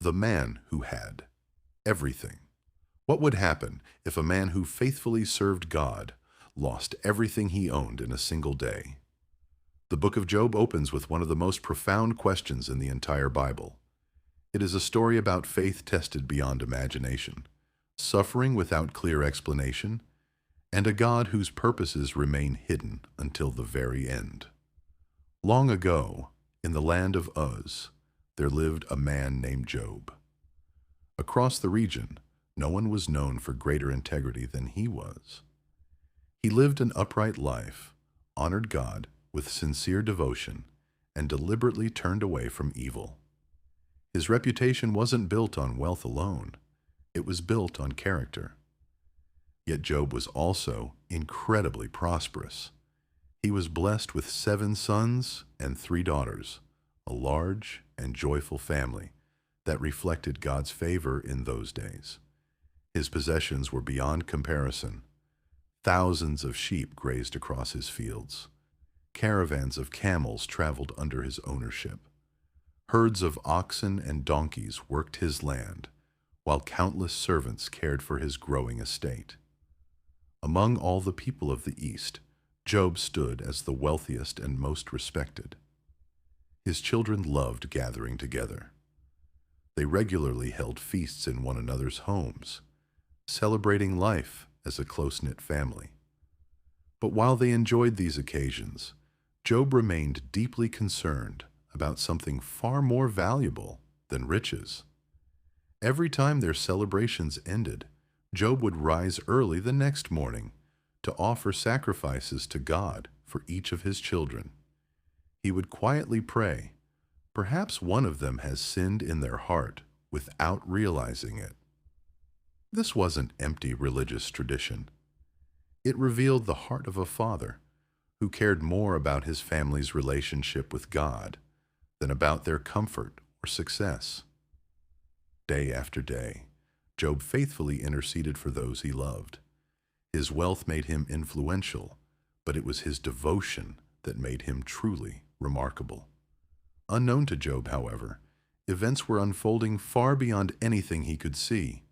The man who had everything. What would happen if a man who faithfully served God lost everything he owned in a single day? The book of Job opens with one of the most profound questions in the entire Bible. It is a story about faith tested beyond imagination, suffering without clear explanation, and a God whose purposes remain hidden until the very end. Long ago, in the land of Uz, there lived a man named Job. Across the region, no one was known for greater integrity than he was. He lived an upright life, honored God with sincere devotion, and deliberately turned away from evil. His reputation wasn't built on wealth alone, it was built on character. Yet Job was also incredibly prosperous. He was blessed with 7 sons and 3 daughters, a large and joyful family that reflected God's favor in those days. His possessions were beyond comparison. Thousands of sheep grazed across his fields. Caravans of camels traveled under his ownership. Herds of oxen and donkeys worked his land, while countless servants cared for his growing estate. Among all the people of the East, Job stood as the wealthiest and most respected. His children loved gathering together. They regularly held feasts in one another's homes, celebrating life as a close-knit family. But while they enjoyed these occasions, Job remained deeply concerned about something far more valuable than riches. Every time their celebrations ended, Job would rise early the next morning to offer sacrifices to God for each of his children. He would quietly pray, "Perhaps one of them has sinned in their heart without realizing it." This wasn't empty religious tradition. It revealed the heart of a father who cared more about his family's relationship with God than about their comfort or success. Day after day, Job faithfully interceded for those he loved. His wealth made him influential, but it was his devotion that made him truly remarkable. Unknown to Job, however, events were unfolding far beyond anything he could see.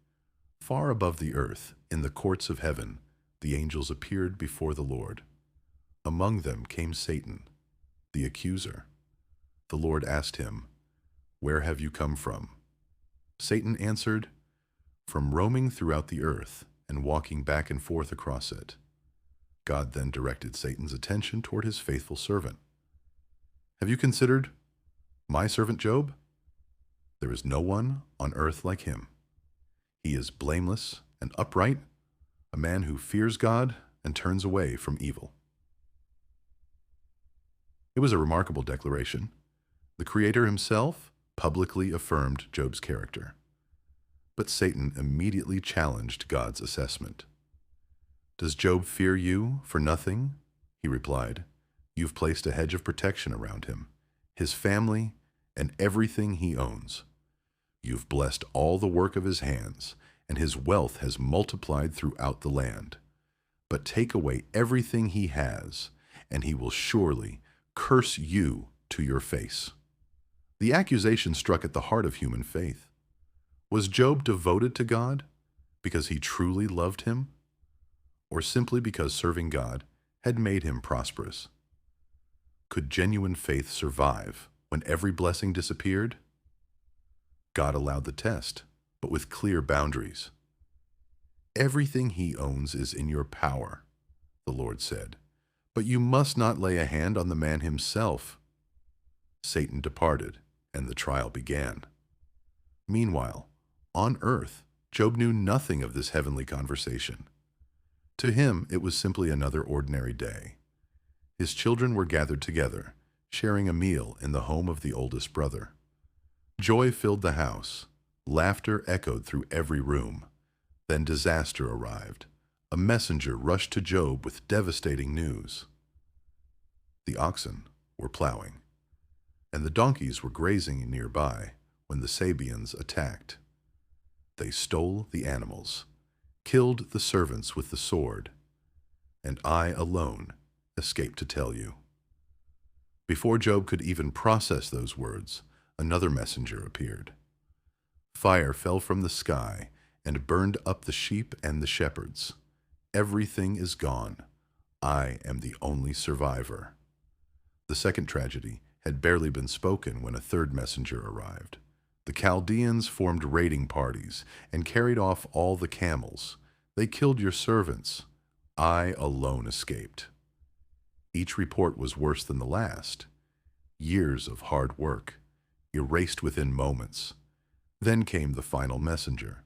Far above the earth, in the courts of heaven, the angels appeared before the Lord. Among them came Satan, the accuser. The Lord asked him, "Where have you come from?" Satan answered, "From roaming throughout the earth and walking back and forth across it." God then directed Satan's attention toward his faithful servant. "Have you considered my servant Job? There is no one on earth like him. He is blameless and upright, a man who fears God and turns away from evil." It was a remarkable declaration. The Creator himself publicly affirmed Job's character. But Satan immediately challenged God's assessment. "Does Job fear you for nothing?" He replied. "You've placed a hedge of protection around him, his family, and everything he owns. You've blessed all the work of his hands, and his wealth has multiplied throughout the land. But take away everything he has, and he will surely curse you to your face." The accusation struck at the heart of human faith. Was Job devoted to God because he truly loved him, or simply because serving God had made him prosperous? Could genuine faith survive when every blessing disappeared? God allowed the test, but with clear boundaries. "Everything he owns is in your power," the Lord said, "but you must not lay a hand on the man himself." Satan departed, and the trial began. Meanwhile, on earth, Job knew nothing of this heavenly conversation. To him, it was simply another ordinary day. His children were gathered together, sharing a meal in the home of the oldest brother. Joy filled the house. Laughter echoed through every room. Then disaster arrived. A messenger rushed to Job with devastating news. The oxen were plowing, and the donkeys were grazing nearby when the Sabeans attacked. They stole the animals, killed the servants with the sword, and I alone escaped to tell you. Before Job could even process those words, another messenger appeared. Fire fell from the sky and burned up the sheep and the shepherds. Everything is gone. I am the only survivor. The second tragedy had barely been spoken when a third messenger arrived. The Chaldeans formed raiding parties and carried off all the camels. They killed your servants. I alone escaped. Each report was worse than the last. Years of hard work, erased within moments. Then came the final messenger.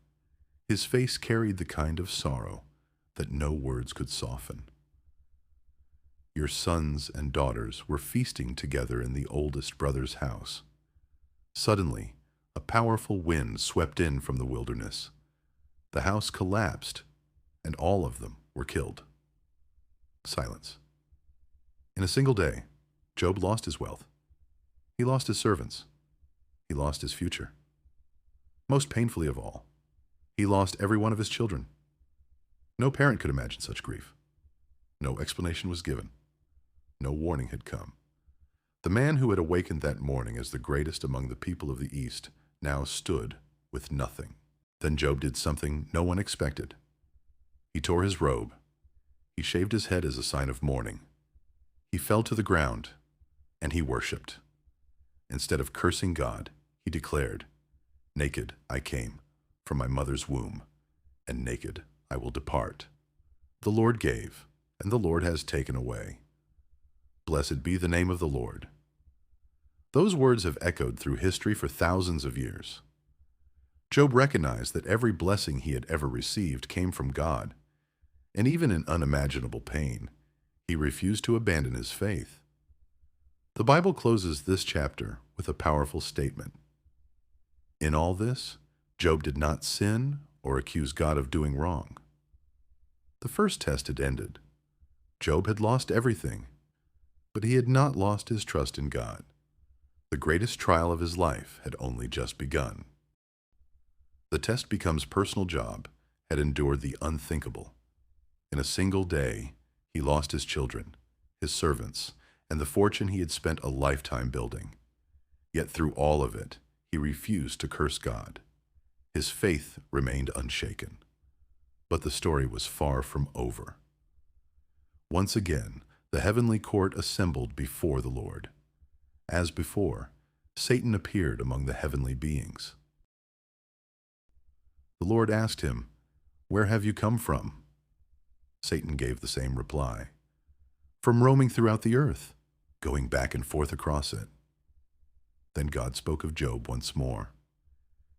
His face carried the kind of sorrow that no words could soften. Your sons and daughters were feasting together in the oldest brother's house. Suddenly, a powerful wind swept in from the wilderness. The house collapsed, and all of them were killed. Silence. In a single day, Job lost his wealth. He lost his servants. He lost his future. Most painfully of all, he lost every one of his children. No parent could imagine such grief. No explanation was given. No warning had come. The man who had awakened that morning as the greatest among the people of the East now stood with nothing. Then Job did something no one expected. He tore his robe. He shaved his head as a sign of mourning. He fell to the ground, and he worshipped. Instead of cursing God, he declared, "Naked I came from my mother's womb, and naked I will depart. The Lord gave, and the Lord has taken away. Blessed be the name of the Lord." Those words have echoed through history for thousands of years. Job recognized that every blessing he had ever received came from God, and even in unimaginable pain, he refused to abandon his faith. The Bible closes this chapter with a powerful statement. In all this, Job did not sin or accuse God of doing wrong. The first test had ended. Job had lost everything, but he had not lost his trust in God. The greatest trial of his life had only just begun. The test becomes personal. Job had endured the unthinkable. In a single day, he lost his children, his servants, and the fortune he had spent a lifetime building. Yet through all of it, he refused to curse God. His faith remained unshaken. But the story was far from over. Once again, the heavenly court assembled before the Lord. As before, Satan appeared among the heavenly beings. The Lord asked him, "Where have you come from?" Satan gave the same reply, "From roaming throughout the earth, going back and forth across it." Then God spoke of Job once more.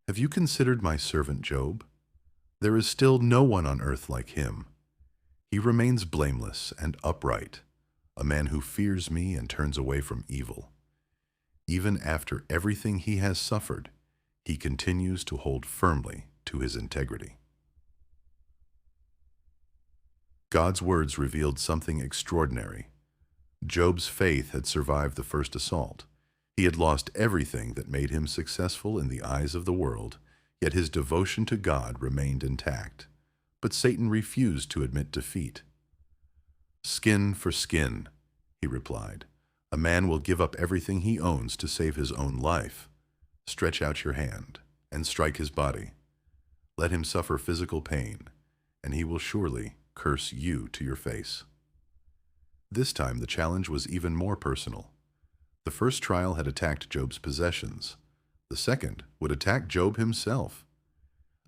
"Have you considered my servant Job? There is still no one on earth like him. He remains blameless and upright, a man who fears me and turns away from evil. Even after everything he has suffered, he continues to hold firmly to his integrity." God's words revealed something extraordinary. Job's faith had survived the first assault. He had lost everything that made him successful in the eyes of the world, yet his devotion to God remained intact. But Satan refused to admit defeat. "Skin for skin," he replied. "A man will give up everything he owns to save his own life. Stretch out your hand and strike his body. Let him suffer physical pain, and he will surely curse you to your face." This time the challenge was even more personal. The first trial had attacked Job's possessions. The second would attack Job himself.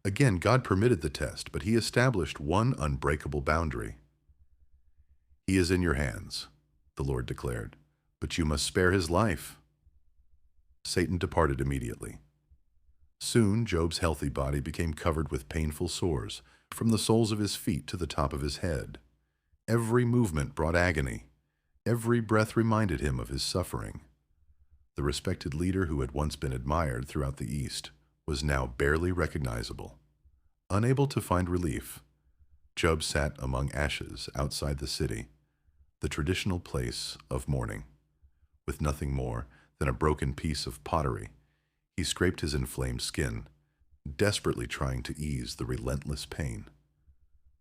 Again, God permitted the test, but he established one unbreakable boundary. "He is in your hands," the Lord declared, "but you must spare his life." Satan departed immediately. Soon, Job's healthy body became covered with painful sores, from the soles of his feet to the top of his head. Every movement brought agony. Every breath reminded him of his suffering. The respected leader who had once been admired throughout the East was now barely recognizable. Unable to find relief, Job sat among ashes outside the city, the traditional place of mourning. With nothing more than a broken piece of pottery, he scraped his inflamed skin, desperately trying to ease the relentless pain.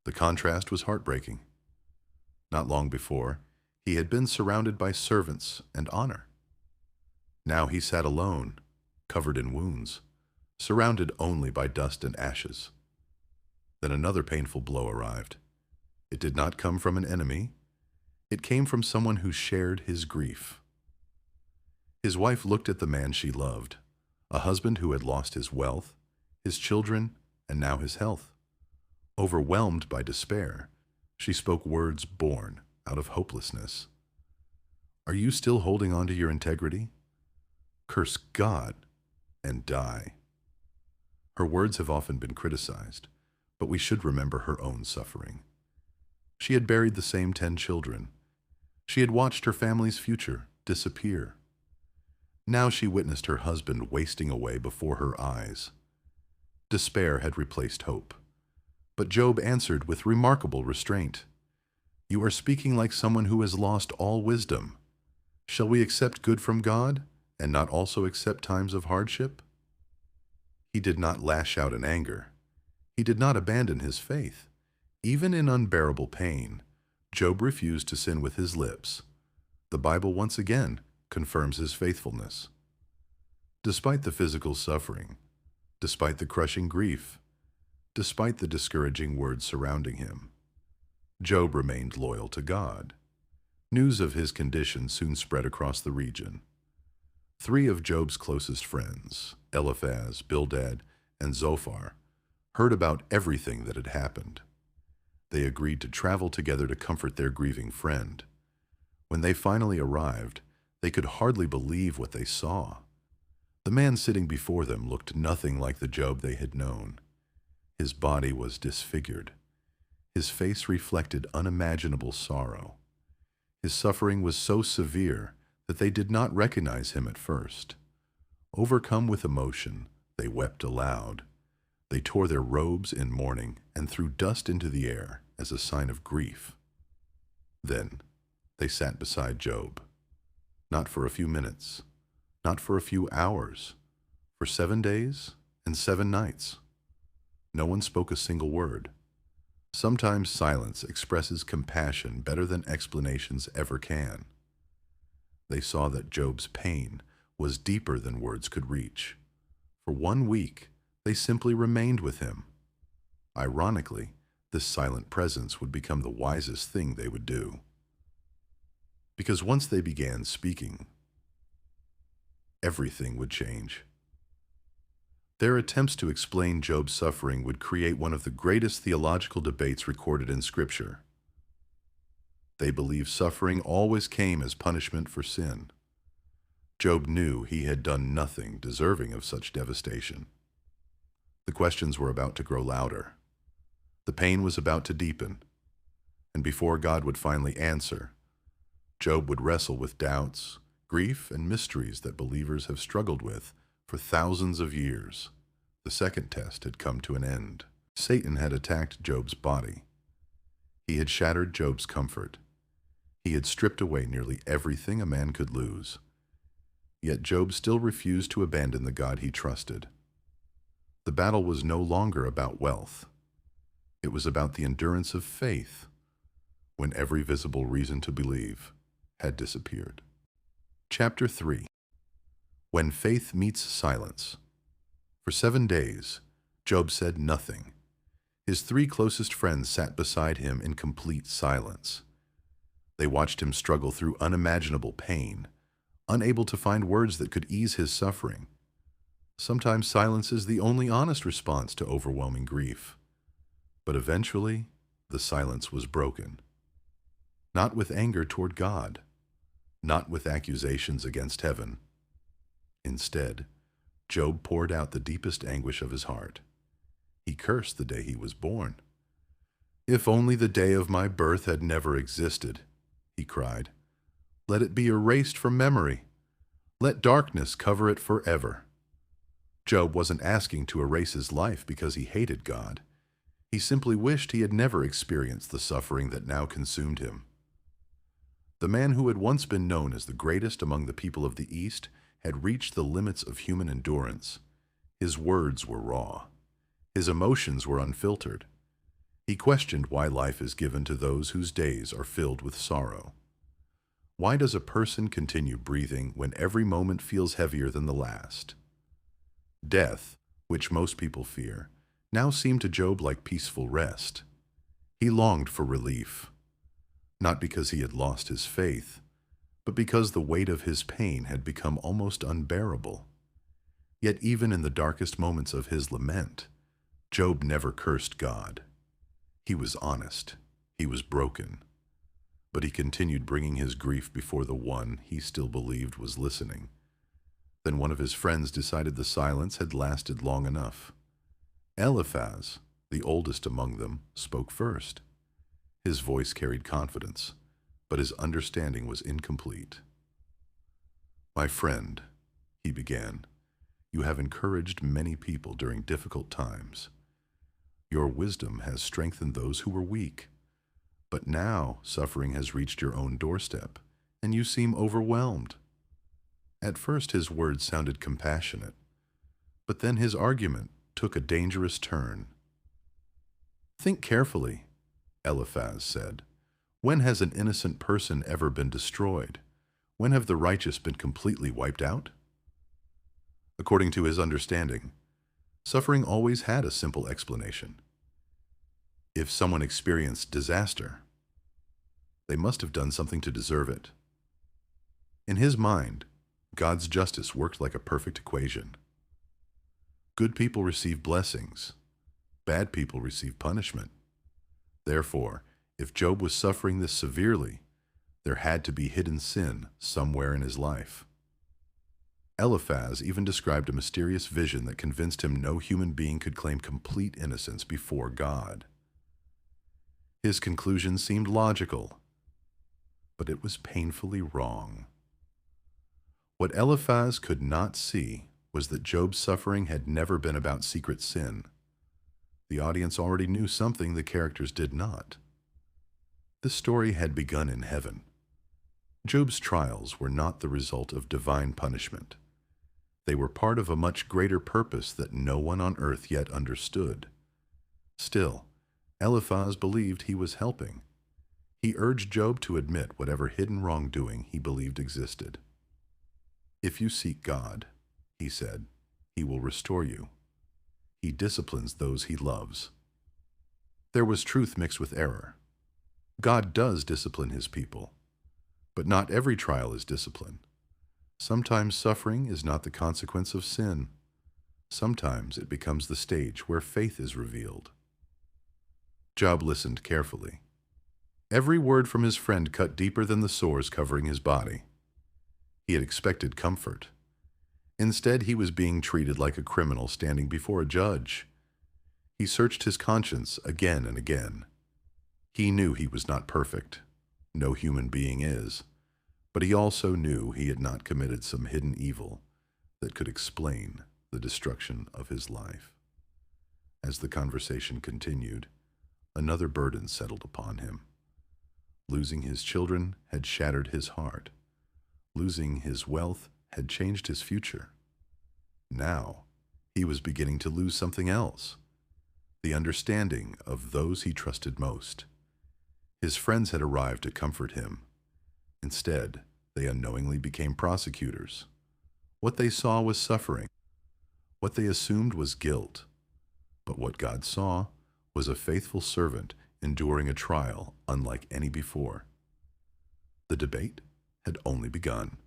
The contrast was heartbreaking. Not long before, he had been surrounded by servants and honor. Now he sat alone, covered in wounds, surrounded only by dust and ashes. Then another painful blow arrived. It did not come from an enemy. It came from someone who shared his grief. His wife looked at the man she loved, a husband who had lost his wealth, his children, and now his health. Overwhelmed by despair, she spoke words born out of hopelessness. "Are you still holding on to your integrity? Curse God and die." Her words have often been criticized, but we should remember her own suffering. She had buried the same 10 children. She had watched her family's future disappear. Now she witnessed her husband wasting away before her eyes. Despair had replaced hope. But Job answered with remarkable restraint. "You are speaking like someone who has lost all wisdom. Shall we accept good from God and not also accept times of hardship?" He did not lash out in anger. He did not abandon his faith. Even in unbearable pain, Job refused to sin with his lips. The Bible once again confirms his faithfulness. Despite the physical suffering, despite the crushing grief, despite the discouraging words surrounding him, Job remained loyal to God. News of his condition soon spread across the region. 3 of Job's closest friends, Eliphaz, Bildad, and Zophar, heard about everything that had happened. They agreed to travel together to comfort their grieving friend. When they finally arrived, they could hardly believe what they saw. The man sitting before them looked nothing like the Job they had known. His body was disfigured. His face reflected unimaginable sorrow. His suffering was so severe that they did not recognize him at first. Overcome with emotion, they wept aloud. They tore their robes in mourning and threw dust into the air as a sign of grief. Then they sat beside Job. Not for a few minutes, not for a few hours, for 7 days and 7 nights. No one spoke a single word. Sometimes silence expresses compassion better than explanations ever can. They saw that Job's pain was deeper than words could reach. For 1 week, they simply remained with him. Ironically, this silent presence would become the wisest thing they would do. Because once they began speaking, everything would change. Their attempts to explain Job's suffering would create one of the greatest theological debates recorded in Scripture. They believed suffering always came as punishment for sin. Job knew he had done nothing deserving of such devastation. The questions were about to grow louder. The pain was about to deepen. And before God would finally answer, Job would wrestle with doubts, grief, and mysteries that believers have struggled with for thousands of years. The second test had come to an end. Satan had attacked Job's body. He had shattered Job's comfort. He had stripped away nearly everything a man could lose. Yet Job still refused to abandon the God he trusted. The battle was no longer about wealth. It was about the endurance of faith when every visible reason to believe had disappeared. Chapter 3. When Faith Meets Silence. For 7 days, Job said nothing. His 3 closest friends sat beside him in complete silence. They watched him struggle through unimaginable pain, unable to find words that could ease his suffering. Sometimes silence is the only honest response to overwhelming grief. But eventually, the silence was broken. Not with anger toward God, not with accusations against heaven. Instead, Job poured out the deepest anguish of his heart. He cursed the day he was born. "If only the day of my birth had never existed," he cried. "Let it be erased from memory. Let darkness cover it forever." Job wasn't asking to erase his life because he hated God. He simply wished he had never experienced the suffering that now consumed him. The man who had once been known as the greatest among the people of the East had reached the limits of human endurance. His words were raw. His emotions were unfiltered. He questioned why life is given to those whose days are filled with sorrow. Why does a person continue breathing when every moment feels heavier than the last? Death, which most people fear, now seemed to Job like peaceful rest. He longed for relief, not because he had lost his faith, but because the weight of his pain had become almost unbearable. Yet even in the darkest moments of his lament, Job never cursed God. He was honest. He was broken. But he continued bringing his grief before the one he still believed was listening. Then one of his friends decided the silence had lasted long enough. Eliphaz, the oldest among them, spoke first. His voice carried confidence, but his understanding was incomplete. "My friend," he began, "you have encouraged many people during difficult times. Your wisdom has strengthened those who were weak. But now suffering has reached your own doorstep, and you seem overwhelmed." At first his words sounded compassionate, but then his argument took a dangerous turn. "Think carefully," Eliphaz said. "When has an innocent person ever been destroyed? When have the righteous been completely wiped out?" According to his understanding, suffering always had a simple explanation. If someone experienced disaster, they must have done something to deserve it. In his mind, God's justice worked like a perfect equation. Good people receive blessings. Bad people receive punishment. Therefore, if Job was suffering this severely, there had to be hidden sin somewhere in his life. Eliphaz even described a mysterious vision that convinced him no human being could claim complete innocence before God. His conclusion seemed logical, but it was painfully wrong. What Eliphaz could not see was that Job's suffering had never been about secret sin. The audience already knew something the characters did not. This story had begun in heaven. Job's trials were not the result of divine punishment. They were part of a much greater purpose that no one on earth yet understood. Still, Eliphaz believed he was helping. He urged Job to admit whatever hidden wrongdoing he believed existed. "If you seek God," he said, "he will restore you. He disciplines those he loves." There was truth mixed with error. God does discipline his people, but not every trial is discipline. Sometimes suffering is not the consequence of sin. Sometimes it becomes the stage where faith is revealed. Job listened carefully. Every word from his friend cut deeper than the sores covering his body. He had expected comfort. Instead, he was being treated like a criminal standing before a judge. He searched his conscience again and again. He knew he was not perfect. No human being is. But he also knew he had not committed some hidden evil that could explain the destruction of his life. As the conversation continued, another burden settled upon him. Losing his children had shattered his heart. Losing his wealth had changed his future. Now, he was beginning to lose something else: the understanding of those he trusted most. His friends had arrived to comfort him. Instead, they unknowingly became prosecutors. What they saw was suffering. What they assumed was guilt. But what God saw was a faithful servant enduring a trial unlike any before. The debate had only begun.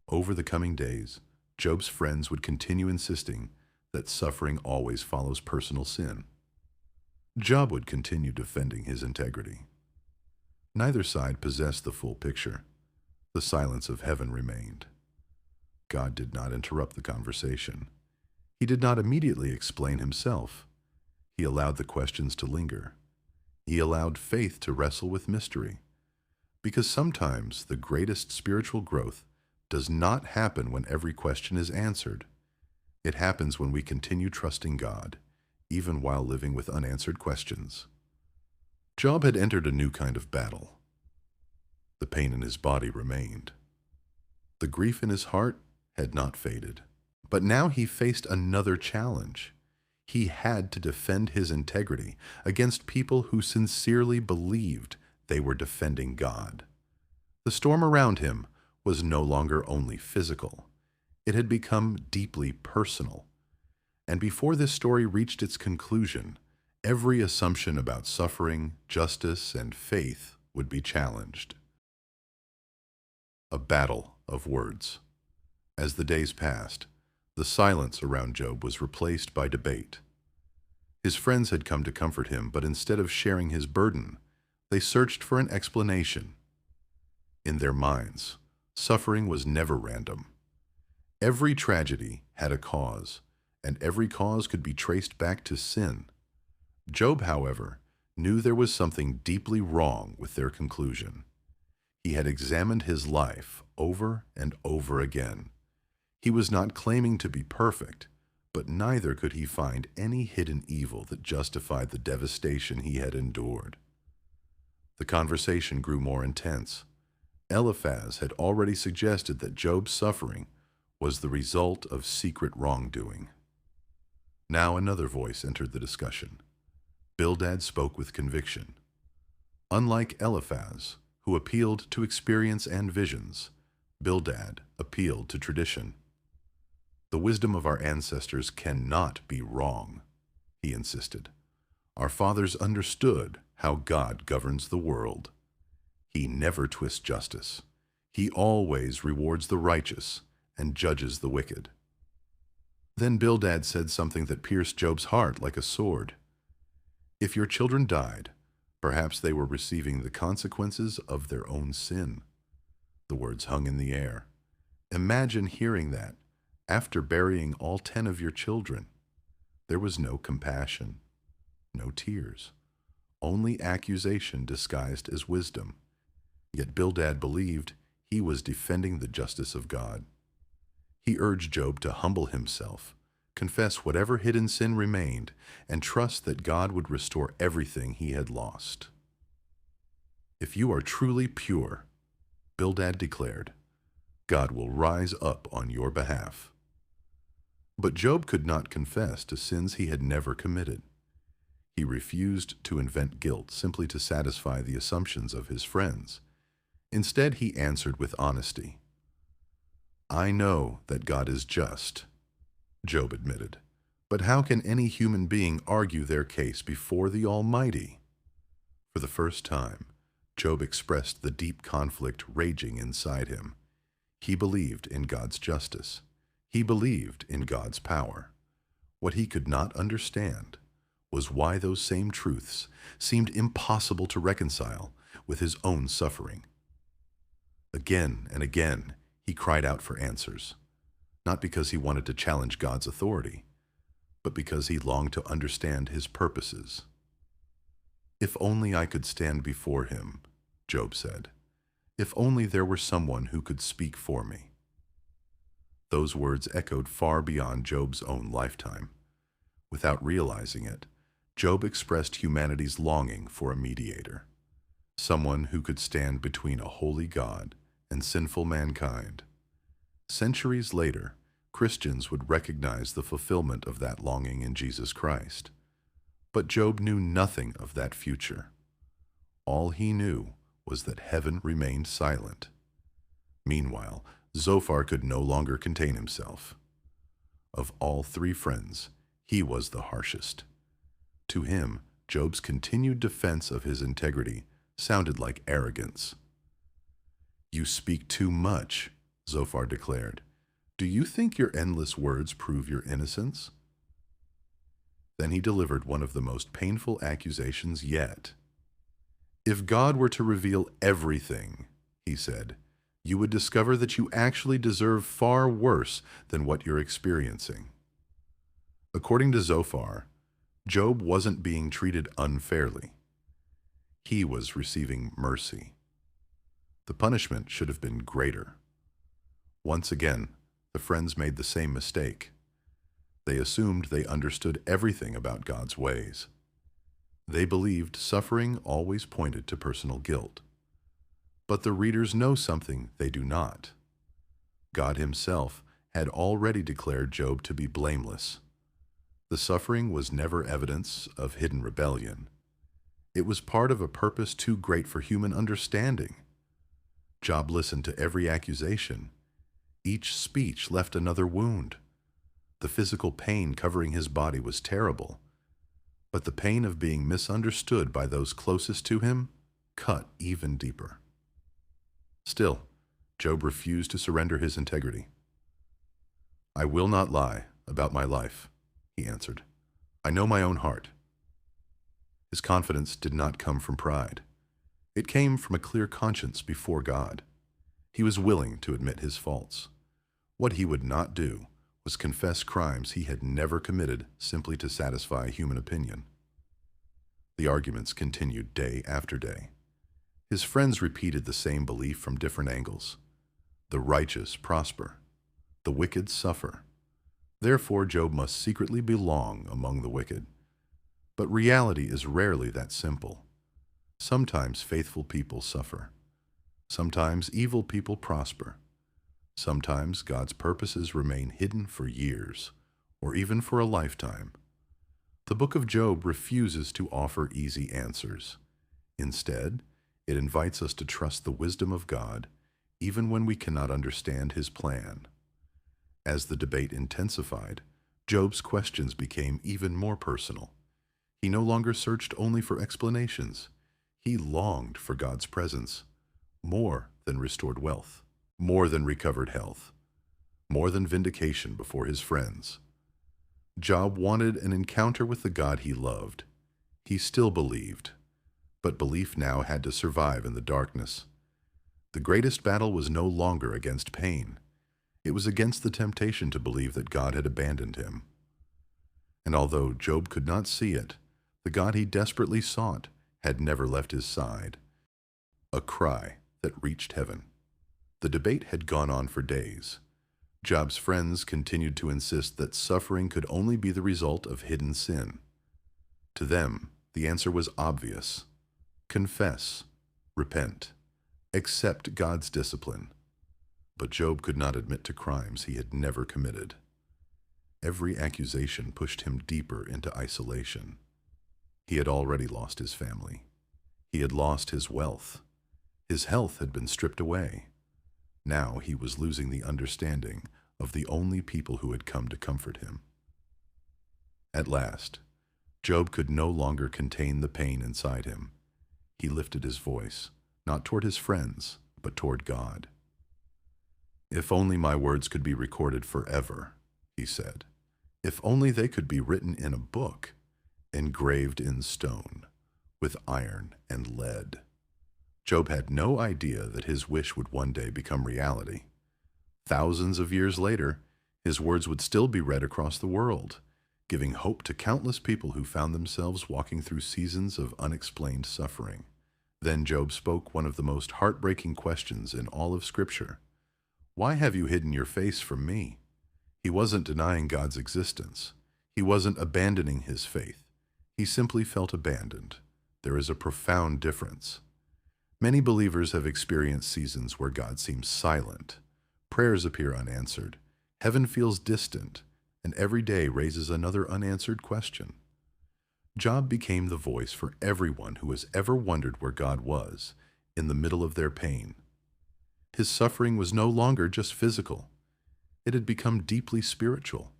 Over the coming days, Job's friends would continue insisting that suffering always follows personal sin. Job would continue defending his integrity. Neither side possessed the full picture. The silence of heaven remained. God did not interrupt the conversation. He did not immediately explain himself. He allowed the questions to linger. He allowed faith to wrestle with mystery. Because sometimes the greatest spiritual growth does not happen when every question is answered. It happens when we continue trusting God, even while living with unanswered questions. Job had entered a new kind of battle. The pain in his body remained. The grief in his heart had not faded. But now he faced another challenge. He had to defend his integrity against people who sincerely believed they were defending God. The storm around him was no longer only physical. It had become deeply personal. And before this story reached its conclusion, every assumption about suffering, justice, and faith would be challenged. A battle of words. As the days passed, the silence around Job was replaced by debate. His friends had come to comfort him, but instead of sharing his burden, they searched for an explanation. In their minds, suffering was never random. Every tragedy had a cause, and every cause could be traced back to sin. Job, however, knew there was something deeply wrong with their conclusion. He had examined his life over and over again. He was not claiming to be perfect, but neither could he find any hidden evil that justified the devastation he had endured. The conversation grew more intense. Eliphaz had already suggested that Job's suffering was the result of secret wrongdoing. Now another voice entered the discussion. Bildad spoke with conviction. Unlike Eliphaz, who appealed to experience and visions, Bildad appealed to tradition. The wisdom of our ancestors cannot be wrong, he insisted. Our fathers understood how God governs the world. He never twists justice. He always rewards the righteous and judges the wicked. Then Bildad said something that pierced Job's heart like a sword. If your children died, perhaps they were receiving the consequences of their own sin. The words hung in the air. Imagine hearing that after burying all 10 of your children. There was no compassion, no tears, only accusation disguised as wisdom. Yet Bildad believed he was defending the justice of God. He urged Job to humble himself, confess whatever hidden sin remained, and trust that God would restore everything he had lost. If you are truly pure, Bildad declared, God will rise up on your behalf. But Job could not confess to sins he had never committed. He refused to invent guilt simply to satisfy the assumptions of his friends. Instead, he answered with honesty. I know that God is just, Job admitted, but how can any human being argue their case before the Almighty? For the first time, Job expressed the deep conflict raging inside him. He believed in God's justice. He believed in God's power. What he could not understand was why those same truths seemed impossible to reconcile with his own suffering. Again and again, he cried out for answers, not because he wanted to challenge God's authority, but because he longed to understand his purposes. If only I could stand before him, Job said. If only there were someone who could speak for me. Those words echoed far beyond Job's own lifetime. Without realizing it, Job expressed humanity's longing for a mediator, someone who could stand between a holy God and sinful mankind. Centuries later, Christians would recognize the fulfillment of that longing in Jesus Christ. But Job knew nothing of that future. All he knew was that heaven remained silent. Meanwhile, Zophar could no longer contain himself. Of all 3 friends, he was the harshest. To him, Job's continued defense of his integrity sounded like arrogance. You speak too much, Zophar declared. Do you think your endless words prove your innocence? Then he delivered one of the most painful accusations yet. If God were to reveal everything, he said, you would discover that you actually deserve far worse than what you're experiencing. According to Zophar, Job wasn't being treated unfairly. He was receiving mercy. The punishment should have been greater. Once again, the friends made the same mistake. They assumed they understood everything about God's ways. They believed suffering always pointed to personal guilt. But the readers know something they do not. God himself had already declared Job to be blameless. The suffering was never evidence of hidden rebellion. It was part of a purpose too great for human understanding. Job listened to every accusation. Each speech left another wound. The physical pain covering his body was terrible, but the pain of being misunderstood by those closest to him cut even deeper. Still, Job refused to surrender his integrity. "I will not lie about my life," he answered. "I know my own heart." His confidence did not come from pride. It came from a clear conscience before God. He was willing to admit his faults. What he would not do was confess crimes he had never committed simply to satisfy human opinion. The arguments continued day after day. His friends repeated the same belief from different angles. The righteous prosper. The wicked suffer. Therefore, Job must secretly belong among the wicked. But reality is rarely that simple. Sometimes faithful people suffer. Sometimes evil people prosper. Sometimes God's purposes remain hidden for years, or even for a lifetime. The book of Job refuses to offer easy answers. Instead, it invites us to trust the wisdom of God, even when we cannot understand his plan. As the debate intensified, Job's questions became even more personal. He no longer searched only for explanations. He longed for God's presence, more than restored wealth, more than recovered health, more than vindication before his friends. Job wanted an encounter with the God he loved. He still believed, but belief now had to survive in the darkness. The greatest battle was no longer against pain. It was against the temptation to believe that God had abandoned him. And although Job could not see it, the God he desperately sought had never left his side. A cry that reached heaven. The debate had gone on for days. Job's friends continued to insist that suffering could only be the result of hidden sin. To them, the answer was obvious. Confess, repent, accept God's discipline. But Job could not admit to crimes he had never committed. Every accusation pushed him deeper into isolation. He had already lost his family. He had lost his wealth. His health had been stripped away. Now he was losing the understanding of the only people who had come to comfort him. At last, Job could no longer contain the pain inside him. He lifted his voice, not toward his friends, but toward God. "If only my words could be recorded forever," he said. "If only they could be written in a book, engraved in stone, with iron and lead." Job had no idea that his wish would one day become reality. Thousands of years later, his words would still be read across the world, giving hope to countless people who found themselves walking through seasons of unexplained suffering. Then Job spoke one of the most heartbreaking questions in all of Scripture. "Why have you hidden your face from me?" He wasn't denying God's existence. He wasn't abandoning his faith. He simply felt abandoned. There is a profound difference. Many believers have experienced seasons where God seems silent. Prayers appear unanswered. Heaven feels distant, and every day raises another unanswered question. Job became the voice for everyone who has ever wondered where God was in the middle of their pain. His suffering was no longer just physical. It had become deeply spiritual.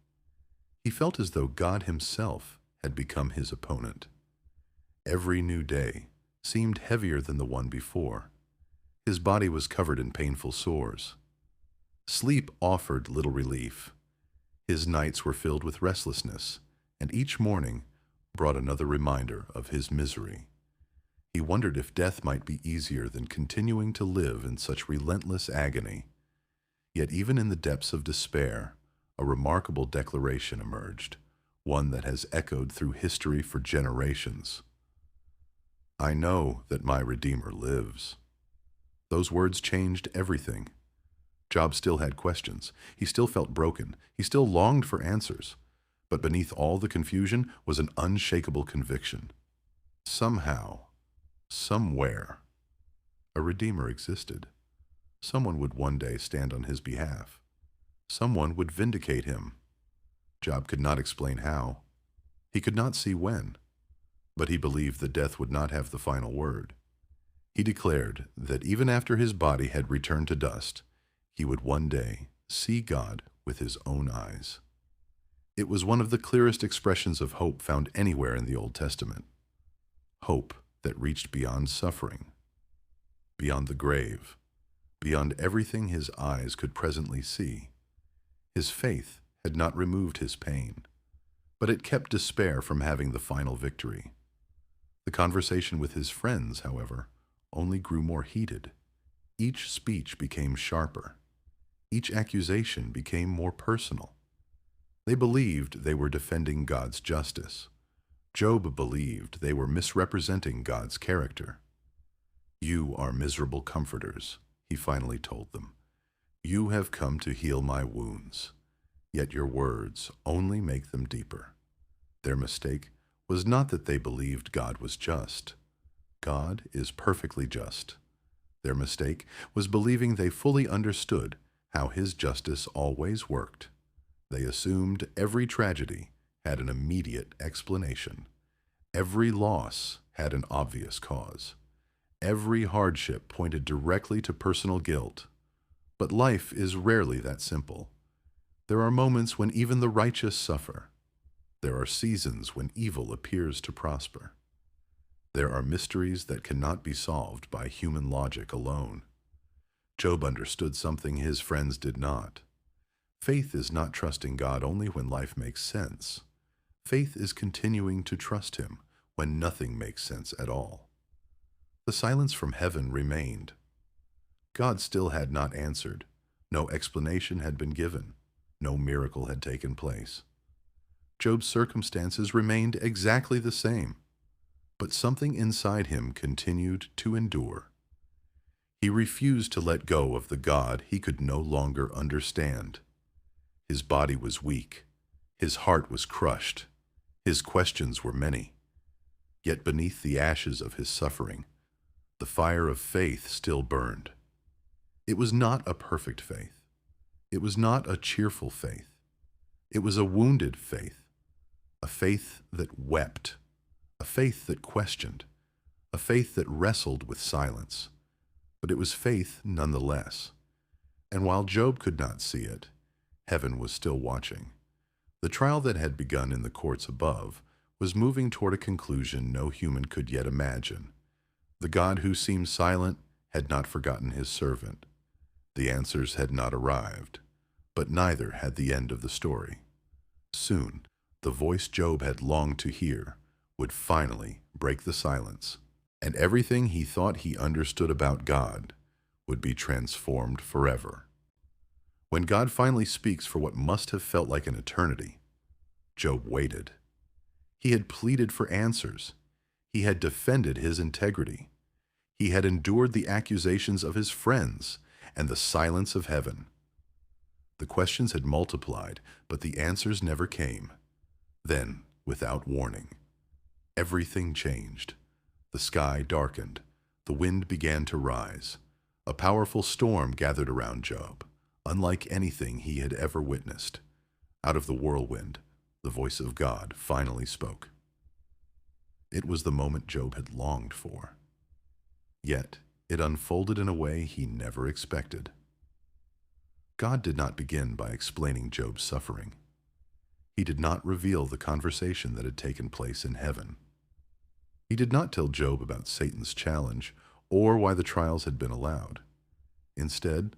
He felt as though God himself had become his opponent. Every new day seemed heavier than the one before. His body was covered in painful sores. Sleep offered little relief. His nights were filled with restlessness, and each morning brought another reminder of his misery. He wondered if death might be easier than continuing to live in such relentless agony. Yet even in the depths of despair, a remarkable declaration emerged, one that has echoed through history for generations. "I know that my Redeemer lives." Those words changed everything. Job still had questions. He still felt broken. He still longed for answers. But beneath all the confusion was an unshakable conviction. Somehow, somewhere, a Redeemer existed. Someone would one day stand on his behalf. Someone would vindicate him. Job could not explain how. He could not see when. But he believed that death would not have the final word. He declared that even after his body had returned to dust, he would one day see God with his own eyes. It was one of the clearest expressions of hope found anywhere in the Old Testament. Hope that reached beyond suffering, beyond the grave, beyond everything his eyes could presently see. His faith had not removed his pain, but it kept despair from having the final victory. The conversation with his friends, however, only grew more heated. Each speech became sharper. Each accusation became more personal. They believed they were defending God's justice. Job believed they were misrepresenting God's character. "You are miserable comforters," he finally told them. "You have come to heal my wounds, yet your words only make them deeper." Their mistake was not that they believed God was just. God is perfectly just. Their mistake was believing they fully understood how his justice always worked. They assumed every tragedy had an immediate explanation. Every loss had an obvious cause. Every hardship pointed directly to personal guilt. But life is rarely that simple. There are moments when even the righteous suffer. There are seasons when evil appears to prosper. There are mysteries that cannot be solved by human logic alone. Job understood something his friends did not. Faith is not trusting God only when life makes sense. Faith is continuing to trust him when nothing makes sense at all. The silence from heaven remained. God still had not answered. No explanation had been given. No miracle had taken place. Job's circumstances remained exactly the same, but something inside him continued to endure. He refused to let go of the God he could no longer understand. His body was weak. His heart was crushed. His questions were many. Yet beneath the ashes of his suffering, the fire of faith still burned. It was not a perfect faith. It was not a cheerful faith. It was a wounded faith, a faith that wept, a faith that questioned, a faith that wrestled with silence. But it was faith nonetheless. And while Job could not see it, heaven was still watching. The trial that had begun in the courts above was moving toward a conclusion no human could yet imagine. The God who seemed silent had not forgotten his servant. The answers had not arrived, but neither had the end of the story. Soon, the voice Job had longed to hear would finally break the silence, and everything he thought he understood about God would be transformed forever. When God finally speaks for what must have felt like an eternity, Job waited. He had pleaded for answers. He had defended his integrity. He had endured the accusations of his friends and the silence of heaven. The questions had multiplied, but the answers never came. Then, without warning, everything changed. The sky darkened. The wind began to rise. A powerful storm gathered around Job, unlike anything he had ever witnessed. Out of the whirlwind, the voice of God finally spoke. It was the moment Job had longed for. Yet, it unfolded in a way he never expected. God did not begin by explaining Job's suffering. He did not reveal the conversation that had taken place in heaven. He did not tell Job about Satan's challenge or why the trials had been allowed. Instead,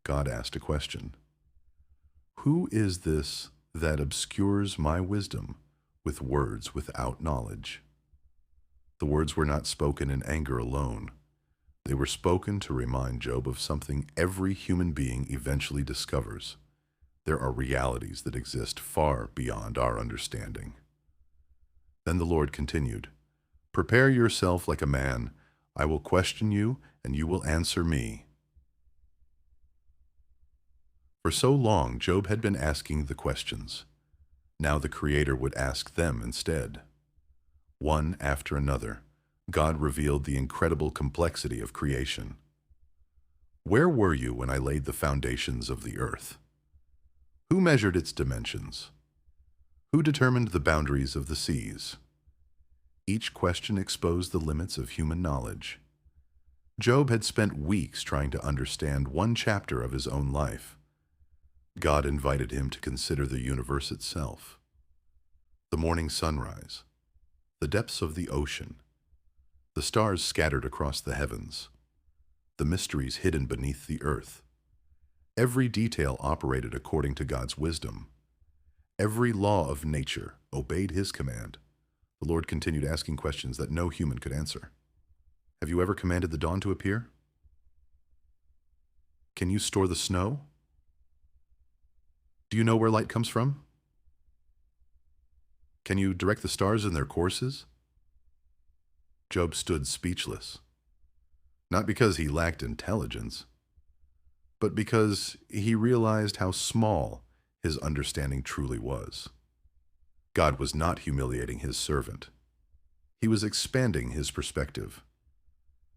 God asked a question. Who is this that obscures my wisdom with words without knowledge? The words were not spoken in anger alone. They were spoken to remind Job of something every human being eventually discovers. There are realities that exist far beyond our understanding. Then the Lord continued, "Prepare yourself like a man. I will question you, and you will answer me." For so long, Job had been asking the questions. Now the Creator would ask them instead. One after another, God revealed the incredible complexity of creation. Where were you when I laid the foundations of the earth? Who measured its dimensions? Who determined the boundaries of the seas? Each question exposed the limits of human knowledge. Job had spent weeks trying to understand one chapter of his own life. God invited him to consider the universe itself. the morning sunrise, the depths of the ocean, the stars scattered across the heavens, the mysteries hidden beneath the earth. Every detail operated according to God's wisdom. Every law of nature obeyed his command. The Lord continued asking questions that no human could answer. Have you ever commanded the dawn to appear? Can you store the snow? Do you know where light comes from? Can you direct the stars in their courses? Job stood speechless, not because he lacked intelligence, but because he realized how small his understanding truly was. God was not humiliating his servant. He was expanding his perspective.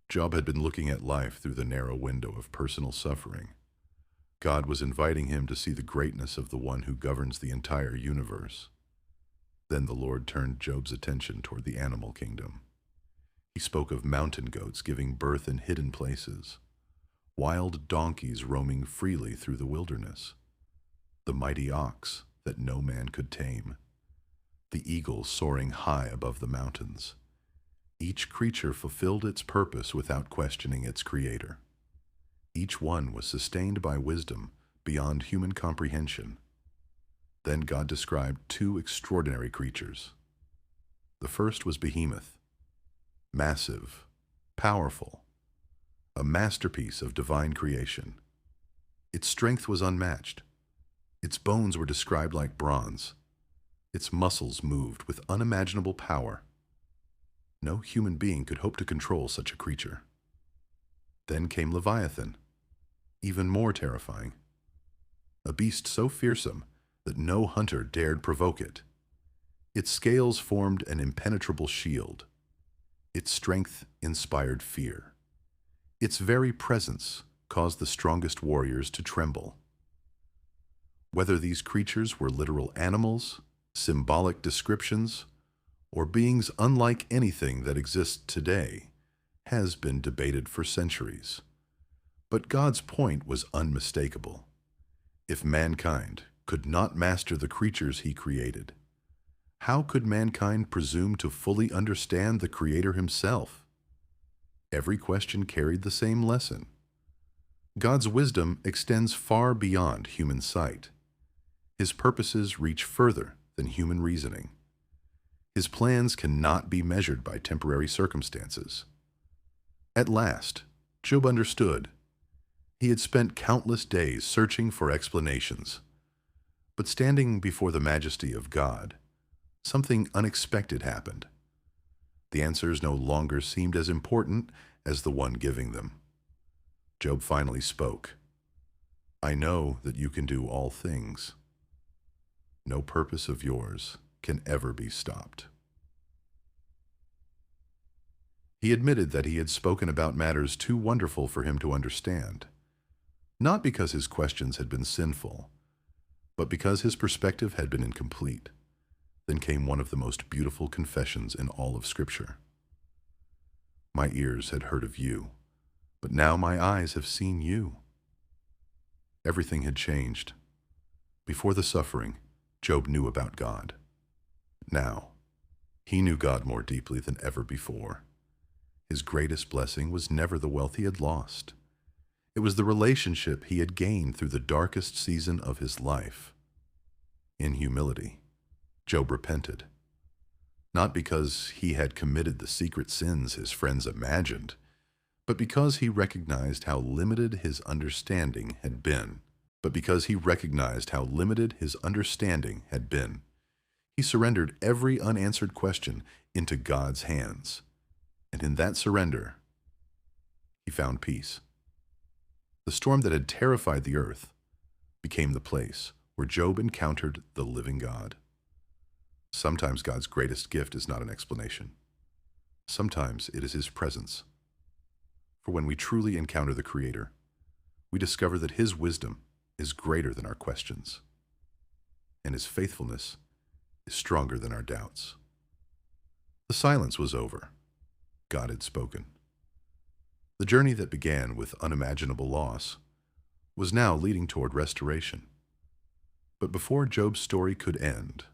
Job had been looking at life through the narrow window of personal suffering. God was inviting him to see the greatness of the one who governs the entire universe. Then the Lord turned Job's attention toward the animal kingdom. He spoke of mountain goats giving birth in hidden places, wild donkeys roaming freely through the wilderness, the mighty ox that no man could tame, the eagle soaring high above the mountains. Each creature fulfilled its purpose without questioning its creator. Each one was sustained by wisdom beyond human comprehension. Then God described two extraordinary creatures. The first was Behemoth, massive, powerful, a masterpiece of divine creation. Its strength was unmatched. Its bones were described like bronze. Its muscles moved with unimaginable power. No human being could hope to control such a creature. Then came Leviathan, even more terrifying. A beast so fearsome that no hunter dared provoke it. Its scales formed an impenetrable shield. Its strength inspired fear. Its very presence caused the strongest warriors to tremble. Whether these creatures were literal animals, symbolic descriptions, or beings unlike anything that exists today, has been debated for centuries. But God's point was unmistakable. If mankind could not master the creatures he created, how could mankind presume to fully understand the Creator himself? Every question carried the same lesson. God's wisdom extends far beyond human sight. His purposes reach further than human reasoning. His plans cannot be measured by temporary circumstances. At last, Job understood. He had spent countless days searching for explanations. But standing before the majesty of God, something unexpected happened. The answers no longer seemed as important as the one giving them. Job finally spoke. I know that you can do all things. No purpose of yours can ever be stopped. He admitted that he had spoken about matters too wonderful for him to understand, not because his questions had been sinful, but because his perspective had been incomplete. Then came one of the most beautiful confessions in all of Scripture. My ears had heard of you, but now my eyes have seen you. Everything had changed. Before the suffering, Job knew about God. Now, he knew God more deeply than ever before. His greatest blessing was never the wealth he had lost. It was the relationship he had gained through the darkest season of his life. In humility, Job repented, not because he had committed the secret sins his friends imagined, but because he recognized how limited his understanding had been. He surrendered every unanswered question into God's hands, and in that surrender, he found peace. The storm that had terrified the earth became the place where Job encountered the living God. Sometimes God's greatest gift is not an explanation. Sometimes it is his presence. For when we truly encounter the Creator, we discover that his wisdom is greater than our questions, and his faithfulness is stronger than our doubts. The silence was over. God had spoken. The journey that began with unimaginable loss was now leading toward restoration. But before Job's story could end,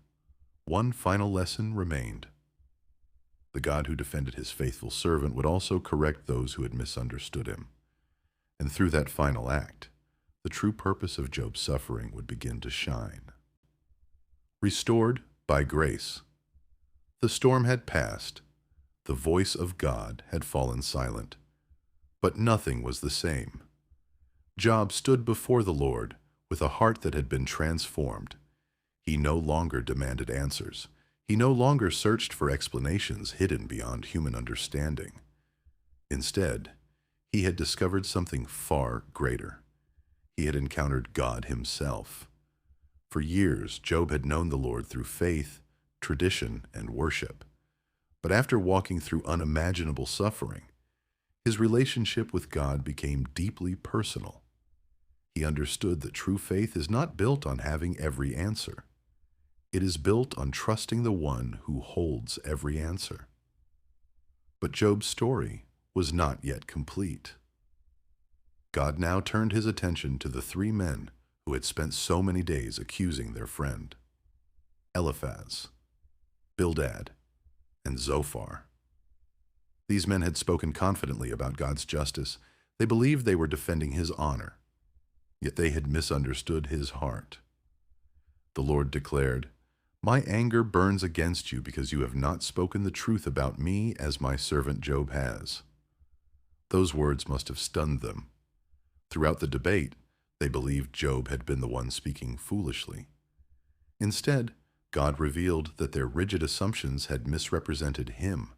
One final lesson remained. The God who defended his faithful servant would also correct those who had misunderstood him. And through that final act, the true purpose of Job's suffering would begin to shine. Restored by grace. The storm had passed. The voice of God had fallen silent. But nothing was the same. Job stood before the Lord with a heart that had been transformed. He no longer demanded answers. He no longer searched for explanations hidden beyond human understanding. Instead, he had discovered something far greater. He had encountered God himself. For years, Job had known the Lord through faith, tradition, and worship. But after walking through unimaginable suffering, his relationship with God became deeply personal. He understood that true faith is not built on having every answer. It is built on trusting the one who holds every answer. But Job's story was not yet complete. God now turned his attention to the three men who had spent so many days accusing their friend: Eliphaz, Bildad, and Zophar. These men had spoken confidently about God's justice. They believed they were defending his honor, yet they had misunderstood his heart. The Lord declared, "My anger burns against you because you have not spoken the truth about me as my servant Job has." Those words must have stunned them. Throughout the debate, they believed Job had been the one speaking foolishly. Instead, God revealed that their rigid assumptions had misrepresented him.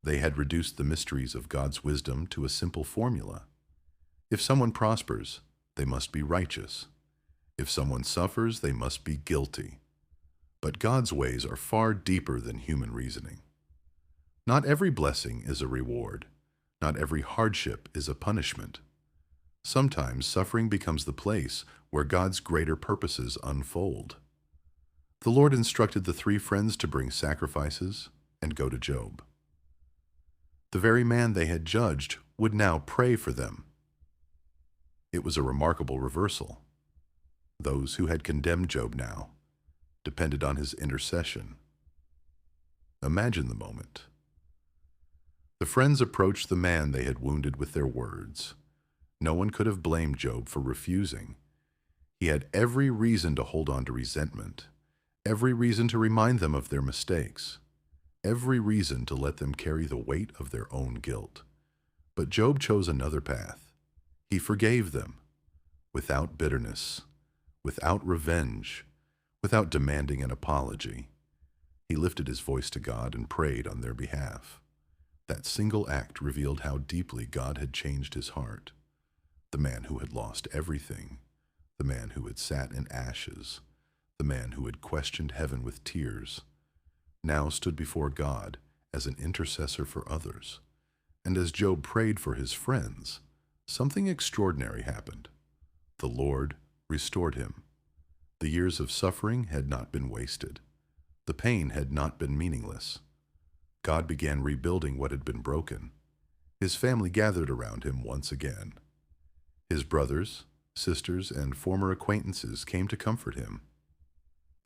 They had reduced the mysteries of God's wisdom to a simple formula. If someone prospers, they must be righteous. If someone suffers, they must be guilty. But God's ways are far deeper than human reasoning. Not every blessing is a reward. Not every hardship is a punishment. Sometimes suffering becomes the place where God's greater purposes unfold. The Lord instructed the three friends to bring sacrifices and go to Job. The very man they had judged would now pray for them. It was a remarkable reversal. Those who had condemned Job now depended on his intercession. Imagine the moment. The friends approached the man they had wounded with their words. No one could have blamed Job for refusing. He had every reason to hold on to resentment, every reason to remind them of their mistakes, every reason to let them carry the weight of their own guilt. But Job chose another path. He forgave them, without bitterness, without revenge, without demanding an apology. He lifted his voice to God and prayed on their behalf. That single act revealed how deeply God had changed his heart. The man who had lost everything, the man who had sat in ashes, the man who had questioned heaven with tears, now stood before God as an intercessor for others. And as Job prayed for his friends, something extraordinary happened. The Lord restored him. The years of suffering had not been wasted. The pain had not been meaningless. God began rebuilding what had been broken. His family gathered around him once again. His brothers, sisters, and former acquaintances came to comfort him.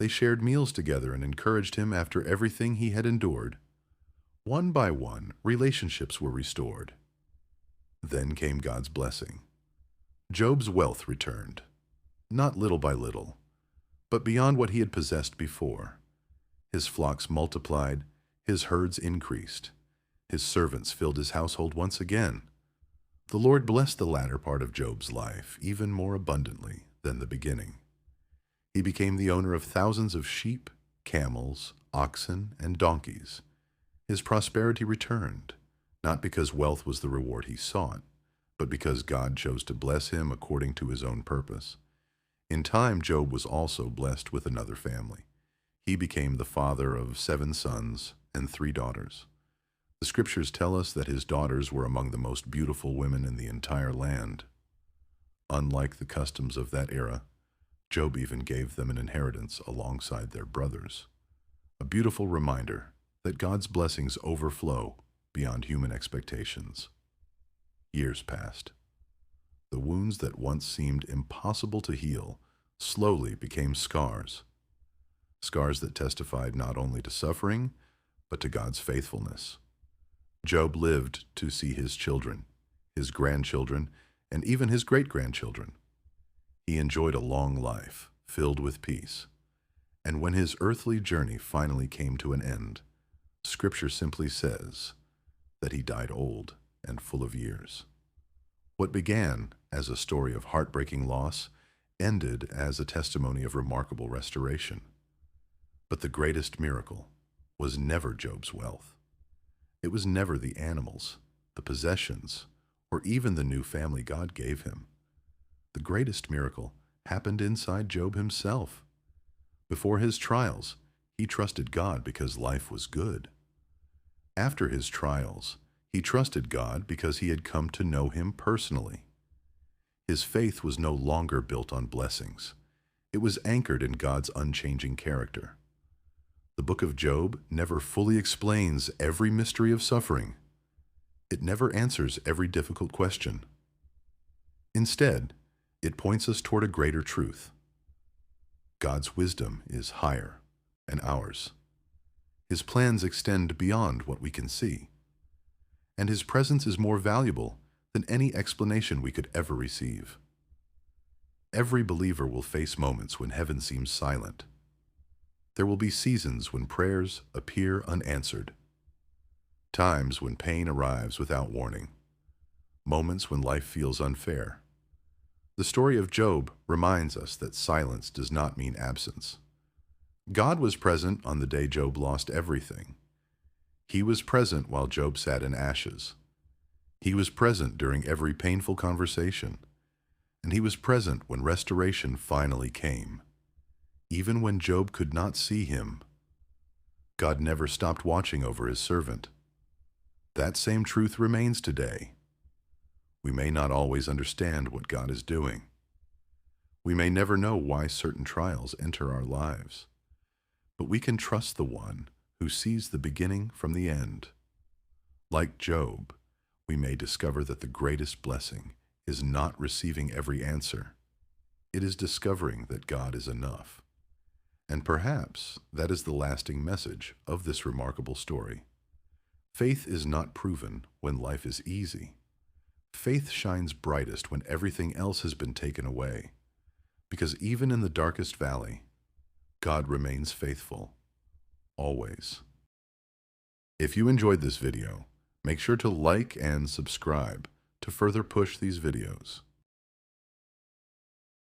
They shared meals together and encouraged him after everything he had endured. One by one, relationships were restored. Then came God's blessing. Job's wealth returned, not little by little, but beyond what he had possessed before. His flocks multiplied, his herds increased. His servants filled his household once again. The Lord blessed the latter part of Job's life even more abundantly than the beginning. He became the owner of thousands of sheep, camels, oxen, and donkeys. His prosperity returned, not because wealth was the reward he sought, but because God chose to bless him according to his own purpose. In time, Job was also blessed with another family. He became the father of 7 sons and 3 daughters. The scriptures tell us that his daughters were among the most beautiful women in the entire land. Unlike the customs of that era, Job even gave them an inheritance alongside their brothers. A beautiful reminder that God's blessings overflow beyond human expectations. Years passed. The wounds that once seemed impossible to heal slowly became scars. scars that testified not only to suffering, but to God's faithfulness. Job lived to see his children, his grandchildren, and even his great-grandchildren. He enjoyed a long life, filled with peace. And when his earthly journey finally came to an end, Scripture simply says that he died old and full of years. What began as a story of heartbreaking loss ended as a testimony of remarkable restoration. But the greatest miracle was never Job's wealth. It was never the animals, the possessions, or even the new family God gave him. The greatest miracle happened inside Job himself. Before his trials, he trusted God because life was good. After his trials, he trusted God because he had come to know him personally. His faith was no longer built on blessings. It was anchored in God's unchanging character. The book of Job never fully explains every mystery of suffering. It never answers every difficult question. Instead, it points us toward a greater truth. God's wisdom is higher than ours. His plans extend beyond what we can see. And his presence is more valuable than any explanation we could ever receive. Every believer will face moments when heaven seems silent. There will be seasons when prayers appear unanswered. Times when pain arrives without warning. Moments when life feels unfair. The story of Job reminds us that silence does not mean absence. God was present on the day Job lost everything. He was present while Job sat in ashes. He was present during every painful conversation. And he was present when restoration finally came. Even when Job could not see him, God never stopped watching over his servant. That same truth remains today. We may not always understand what God is doing. We may never know why certain trials enter our lives. But we can trust the one who sees the beginning from the end. Like Job, we may discover that the greatest blessing is not receiving every answer. It is discovering that God is enough. And perhaps that is the lasting message of this remarkable story. Faith is not proven when life is easy. Faith shines brightest when everything else has been taken away. Because even in the darkest valley, God remains faithful, always. If you enjoyed this video, make sure to like and subscribe to further push these videos.